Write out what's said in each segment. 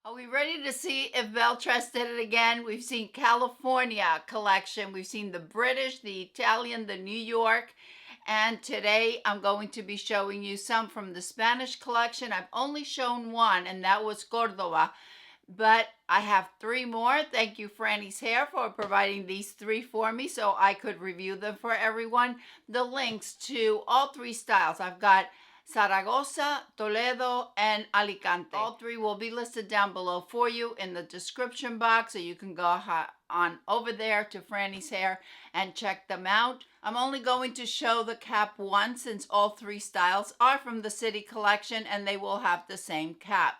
Are we ready to see if Belle Tress did it again? We've seen California collection. We've seen the British, the Italian, the New York. And today I'm going to be showing you some from the Spanish collection. I've only shown one, and that was Córdoba. But I have three more. Thank you, Frannie's Hair, for providing these three for me so I could review them for everyone. The links to all three styles. I've got Zaragoza, Toledo, and Alicante. All three will be listed down below for you in the description box, so you can go on over there to Frannie's Hair and check them out. I'm only going to show the cap once since all three styles are from the City collection and they will have the same cap.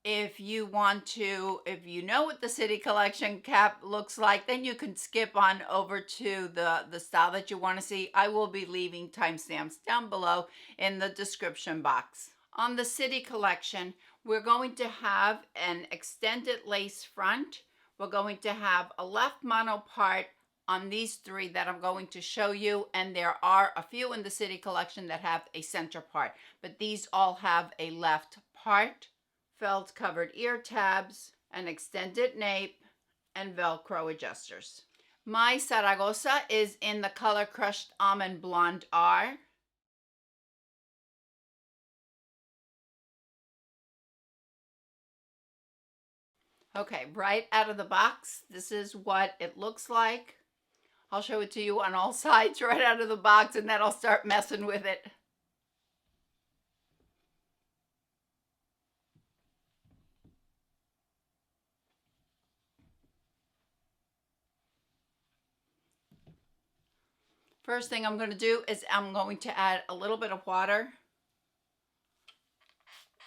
If you know what the City collection cap looks like, then you can skip on over to the style that you want to see. I will be leaving timestamps down below in the description box. On the City collection, we're going to have an extended lace front. We're going to have a left mono part on these three that I'm going to show you, and there are a few in the City collection that have a center part, but these all have a left part. Felt covered ear tabs, an extended nape, and Velcro adjusters. My Zaragoza is in the color Crushed Almond Blonde R. Okay, right out of the box, this is what it looks like. I'll show it to you on all sides right out of the box, and then I'll start messing with it. First thing I'm going to do is I'm going to add a little bit of water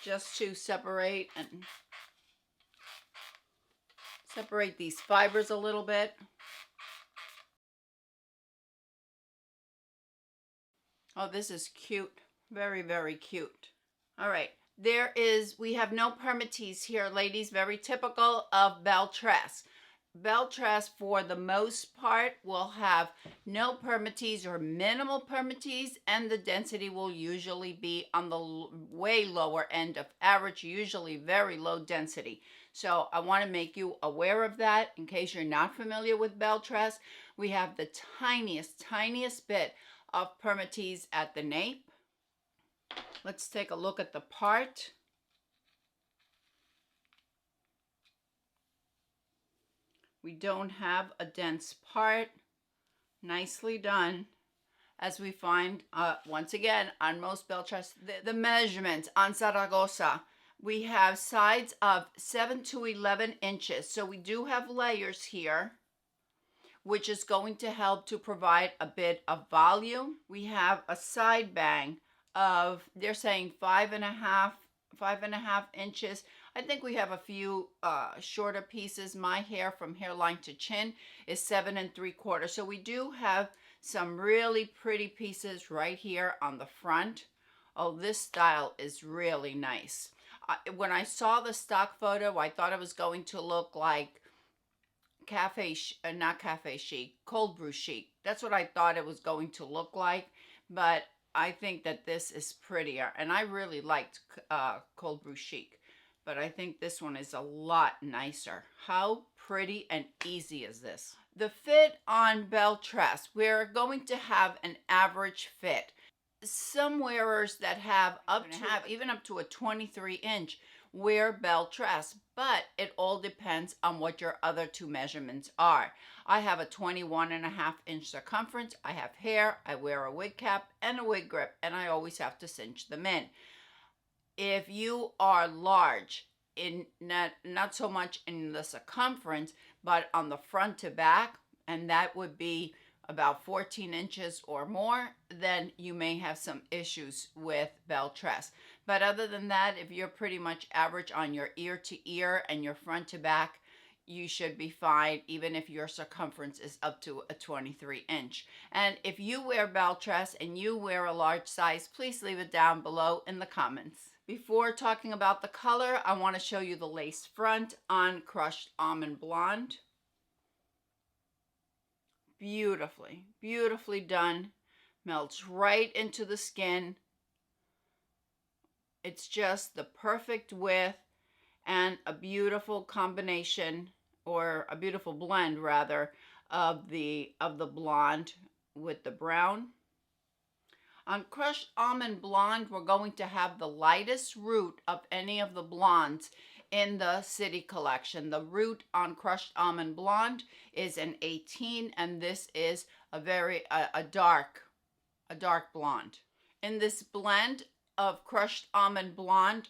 just to separate these fibers a little bit. Oh, this is cute. Very, very cute. All right. We have no permatease here, ladies. Very typical of Belle Tress. Belle Tress, for the most part, will have no permatease or minimal permatease, and the density will usually be on the way lower end of average, usually very low density. So I want to make you aware of that in case you're not familiar with Belle Tress. We have the tiniest bit of permatease at the nape. Let's take a look at the part. We don't have a dense part. Nicely done. As we find, once again, on most Belle Tress, the measurements on Zaragoza, we have sides of 7 to 11 inches. So we do have layers here, which is going to help to provide a bit of volume. We have a side bang of, they're saying 5.5 inches. I think we have a few shorter pieces. My hair from hairline to chin is 7 3/4. So we do have some really pretty pieces right here on the front. Oh, this style is really nice. When I saw the stock photo, I thought it was going to look like not cafe chic, cold brew chic. That's what I thought it was going to look like, but I think that this is prettier, and I really liked cold brew chic, but I think this one is a lot nicer. How pretty and easy is this? The fit on Belle Tress, we're going to have an average fit. Some wearers that have even up to a 23-inch wear Belle Tress, but it all depends on what your other two measurements are. I have a 21.5-inch circumference. I have hair, I wear a wig cap and a wig grip, and I always have to cinch them in. If you are large, in not so much in the circumference, but on the front to back, and that would be about 14 inches or more, then you may have some issues with Belle Tress. But other than that, if you're pretty much average on your ear to ear and your front to back, you should be fine, even if your circumference is up to a 23-inch. And if you wear Belle Tress and you wear a large size, please leave it down below in the comments. Before talking about the color, I want to show you the lace front on Crushed Almond Blonde. Beautifully done. Melts right into the skin. It's just the perfect width, and a beautiful combination, or a beautiful blend rather, of the blonde with the brown. On Crushed Almond Blonde, we're going to have the lightest root of any of the blondes in the City collection. The root on Crushed Almond Blonde is an 18, and this is a dark blonde. In this blend of Crushed Almond Blonde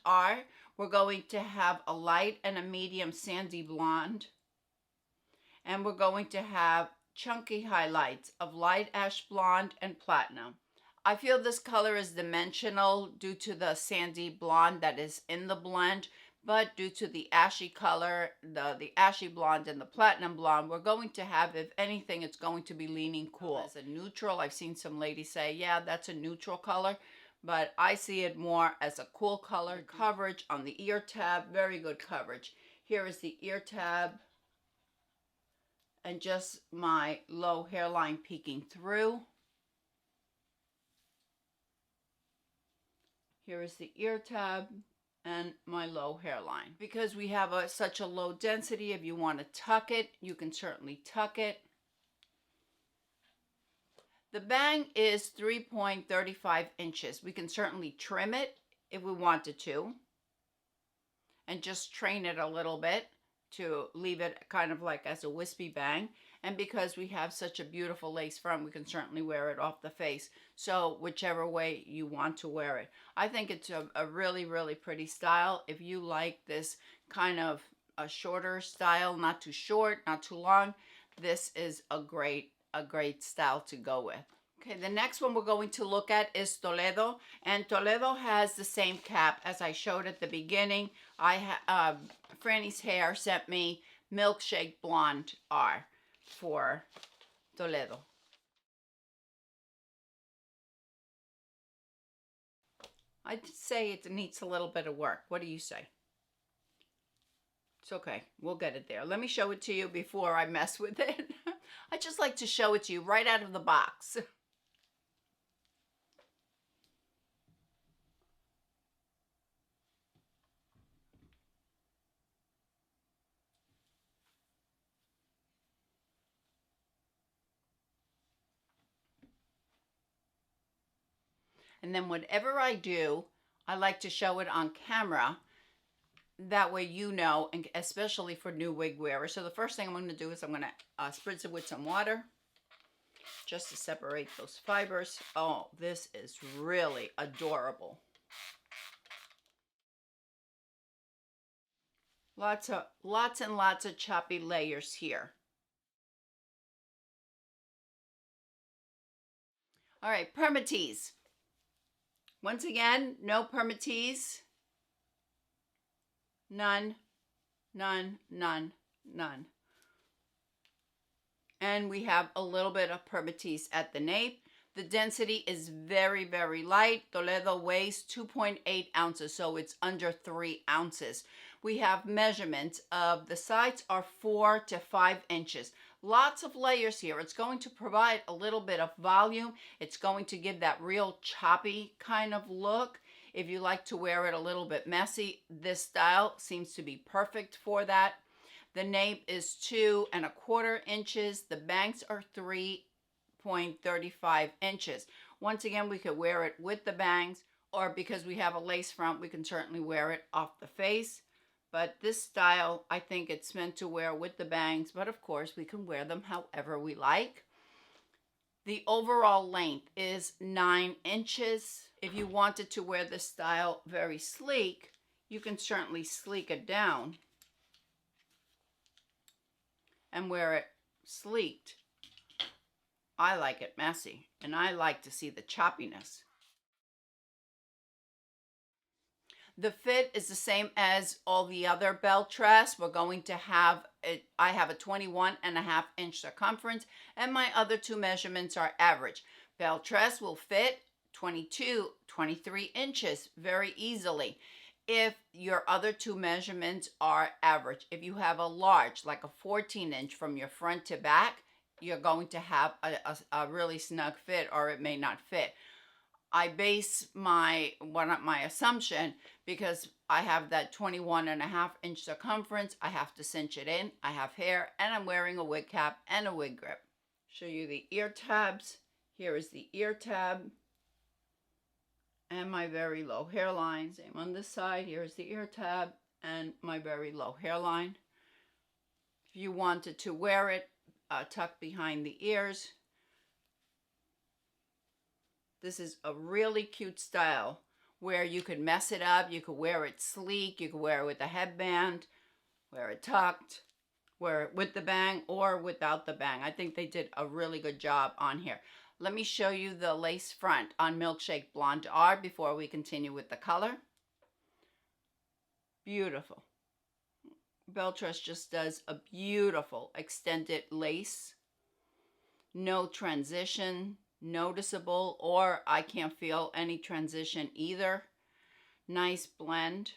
we're going to have a light and a medium sandy blonde, and we're going to have chunky highlights of light ash blonde and platinum. I feel this color is dimensional due to the sandy blonde that is in the blend, but due to the ashy color, the ashy blonde and the platinum blonde, we're going to have, if anything, it's going to be leaning cool. As a neutral, I've seen some ladies say, yeah, that's a neutral color, but I see it more as a cool color. Coverage on the ear tab, very good coverage. Here is the ear tab, and just my low hairline peeking through. Here is the ear tab and my low hairline. Because we have such a low density, if you want to tuck it, you can certainly tuck it. The bang is 3.35 inches. We can certainly trim it if we wanted to, and just train it a little bit to leave it kind of like as a wispy bang. And because we have such a beautiful lace front, we can certainly wear it off the face. So whichever way you want to wear it. I think it's a really, really pretty style. If you like this kind of a shorter style, not too short, not too long, this is a great style to go with. Okay, the next one we're going to look at is Toledo, and Toledo has the same cap as I showed at the beginning. Franny's Hair sent me Milkshake Blonde R for Toledo. I'd say it needs a little bit of work. What do you say? It's okay. We'll get it there. Let me show it to you before I mess with it. I just like to show it to you right out of the box. And then whatever I do, I like to show it on camera. That way you know, and especially for new wig wearers. So the first thing I'm going to do is I'm going to spritz it with some water just to separate those fibers. Oh, this is really adorable. Lots and lots of choppy layers here. All right, permatease. Once again, no permatease. None, none, none, none. And we have a little bit of permatease at the nape. The density is very, very light. Toledo weighs 2.8 ounces, so it's under 3 ounces. We have measurements of the sides are 4 to 5 inches. Lots of layers here. It's going to provide a little bit of volume. It's going to give that real choppy kind of look. If you like to wear it a little bit messy, this style seems to be perfect for that. The nape is 2¼ inches. The bangs are 3.35 inches. Once again, we could wear it with the bangs, or because we have a lace front, we can certainly wear it off the face. But this style, I think it's meant to wear with the bangs, but of course we can wear them however we like. The overall length is 9 inches. If you wanted to wear this style very sleek, you can certainly sleek it down and wear it sleeked. I like it messy, and I like to see the choppiness. The fit is the same as all the other Belle Tress. We're going to have it. I have a 21½ inch circumference, and my other two measurements are average. Belle Tress will fit 22, 23 inches very easily if your other two measurements are average. If you have a large, like a 14-inch from your front to back, you're going to have a really snug fit, or it may not fit. I base my assumption because I have that 21.5-inch circumference. I have to cinch it in. I have hair, and I'm wearing a wig cap and a wig grip. Show you the ear tabs. Here is the ear tab and my very low hairline. Same on this side. Here's the ear tab and my very low hairline. If you wanted to wear it tucked behind the ears, this is a really cute style where you could mess it up. You could wear it sleek. You could wear it with a headband, wear it tucked, wear it with the bang or without the bang. I think they did a really good job on here. Let me show you the lace front on Milkshake Blonde R before we continue with the color. Beautiful. Belle Tress just does a beautiful extended lace. No transition noticeable, or I can't feel any transition either. Nice blend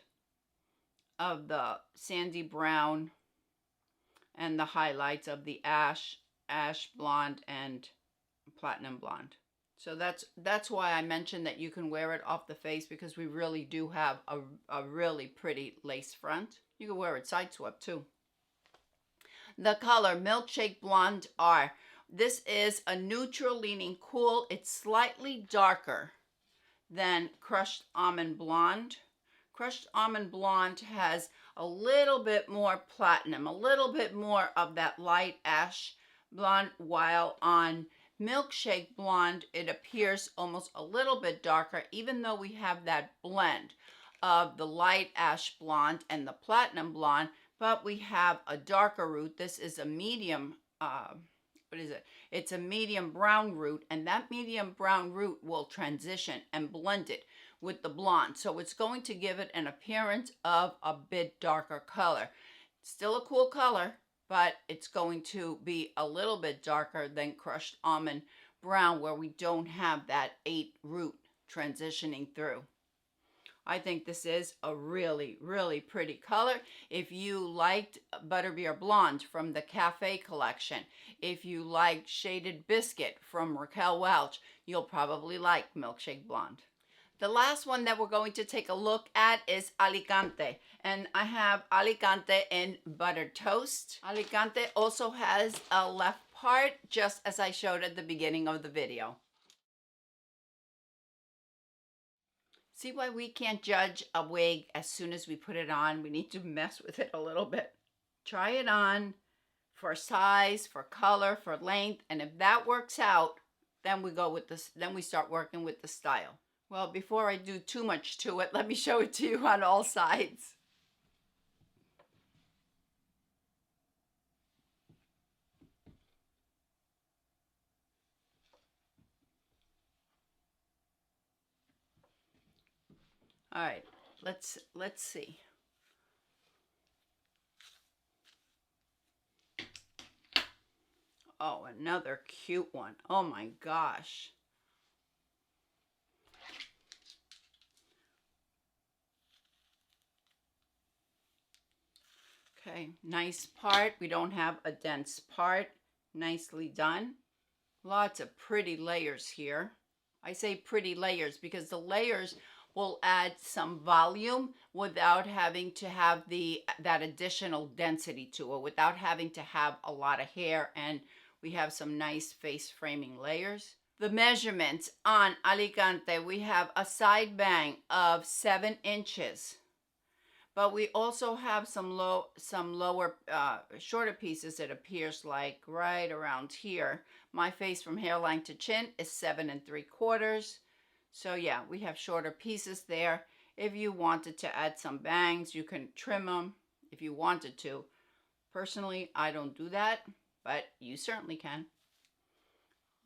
of the sandy brown and the highlights of the ash blonde and platinum blonde. So that's why I mentioned that you can wear it off the face, because we really do have a really pretty lace front. You can wear it side swept too. The color Milkshake Blonde R. This is a neutral leaning cool. It's slightly darker than Crushed Almond Blonde. Crushed Almond Blonde has a little bit more platinum, a little bit more of that light ash blonde, while on Milkshake Blonde, it appears almost a little bit darker, even though we have that blend of the light ash blonde and the platinum blonde, but we have a darker root. This is a medium, what is it? It's a medium brown root, and that medium brown root will transition and blend it with the blonde. So it's going to give it an appearance of a bit darker color. Still a cool color, but it's going to be a little bit darker than Crushed Almond Brown, where we don't have that 8 root transitioning through. I think this is a really, really pretty color. If you liked Butterbeer Blonde from the Cafe collection, if you like Shaded Biscuit from Raquel Welch, you'll probably like Milkshake Blonde. The last one that we're going to take a look at is Alicante, and I have Alicante in buttered toast. Alicante also has a left part, just as I showed at the beginning of the video. See why we can't judge a wig as soon as we put it on? We need to mess with it a little bit. Try it on for size, for color, for length, and if that works out, then we go with this. Then we start working with the style. Well, before I do too much to it, let me show it to you on all sides. All right, let's see. Oh, another cute one. Oh my gosh. Okay, nice part. We don't have a dense part. Nicely done. Lots of pretty layers here. I say pretty layers because the layers will add some volume without having to have that additional density to it, without having to have a lot of hair, and we have some nice face framing layers. The measurements on Alicante, we have a side bang of 7 inches. But we also have some lower, shorter pieces. It appears like right around here. My face from hairline to chin is 7 3/4. So yeah, we have shorter pieces there. If you wanted to add some bangs, you can trim them if you wanted to. Personally, I don't do that, but you certainly can.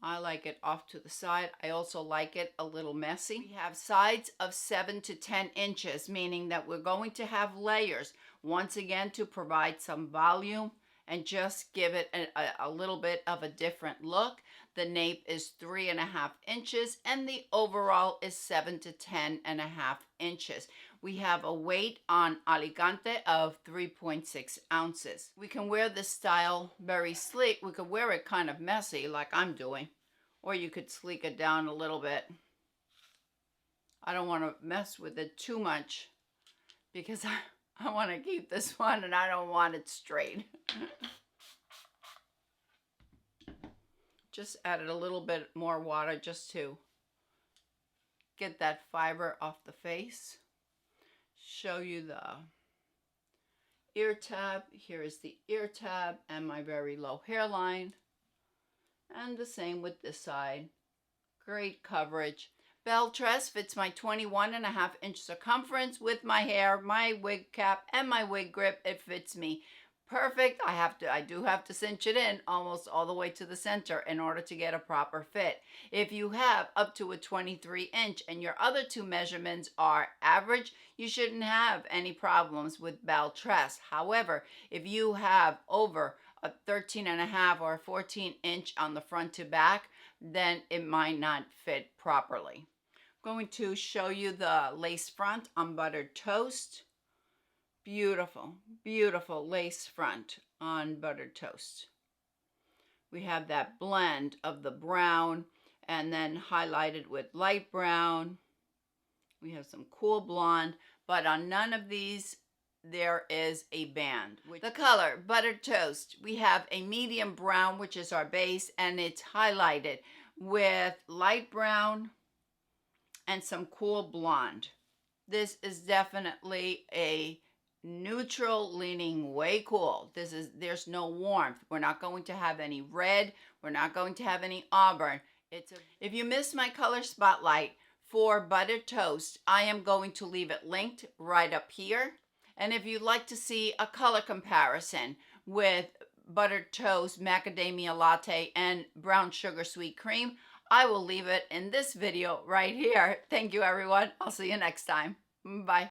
I like it off to the side. I also like it a little messy. We have sides of 7 to 10 inches, meaning that we're going to have layers, once again, to provide some volume and just give it a little bit of a different look. The nape is 3.5 inches, and the overall is 7 to 10.5 inches. We have a weight on Alicante of 3.6 ounces. We can wear this style very sleek. We could wear it kind of messy like I'm doing, or you could sleek it down a little bit. I don't want to mess with it too much because I want to keep this one and I don't want it straight. Just added a little bit more water just to get that fiber off the face. Show you the ear tab. Here is the ear tab and my very low hairline. And the same with this side. Great coverage. Belle Tress fits my 21.5-inch circumference with my hair, my wig cap, and my wig grip. It fits me perfect. I do have to cinch it in almost all the way to the center in order to get a proper fit. If you have up to a 23-inch and your other two measurements are average, you shouldn't have any problems with Belle Tress. However, if you have over a 13.5 or a 14-inch on the front to back, then it might not fit properly. I'm going to show you the lace front on buttered toast. Beautiful, beautiful lace front on buttered toast. We have that blend of the brown and then highlighted with light brown. We have some cool blonde, but on none of these there is a band. The color, buttered toast, we have a medium brown, which is our base, and it's highlighted with light brown and some cool blonde. This is definitely a neutral leaning way cool. There's no warmth. We're not going to have any red. We're not going to have any auburn. If you missed my color spotlight for buttered toast, I am going to leave it linked right up here. And if you'd like to see a color comparison with buttered toast, macadamia latte, and brown sugar sweet cream, I will leave it in this video right here. Thank you, everyone. I'll see you next time. Bye.